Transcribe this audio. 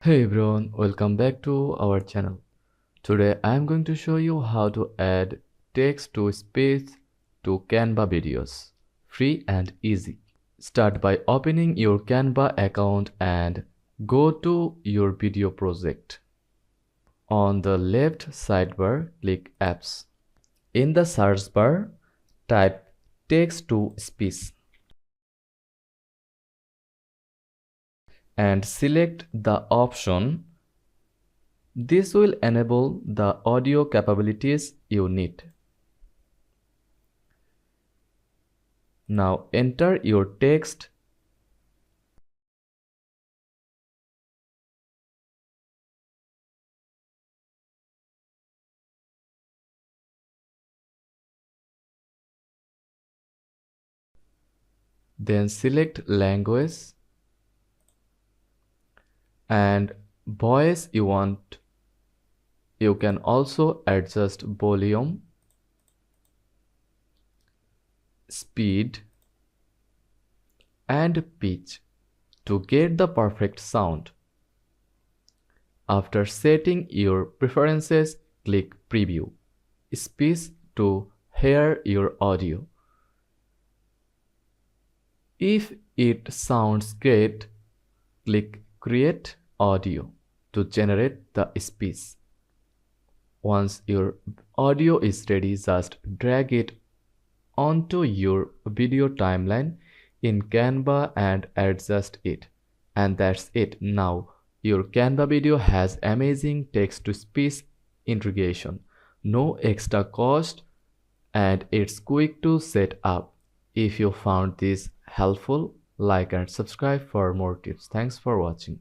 Hey everyone, welcome back to our channel. Today I am going to show you how to add text to speech to Canva videos. Free and easy. Start by opening your Canva account and go to your video project. On the left sidebar, click Apps. In the search bar, type text to speech and select the option. This will enable the audio capabilities you need. Now enter your text. Then select language and voice you want. You can also adjust volume, speed, and pitch to get the perfect sound. After setting your preferences, click Preview Speech to hear your audio. If it sounds great, click Create Audio to generate the speech. Once your audio is ready, just drag it onto your video timeline in Canva and adjust it. And that's it. Now your Canva video has amazing text-to-speech integration, no extra cost, and it's quick to set up. If you found this helpful, like and subscribe for more tips. Thanks for watching.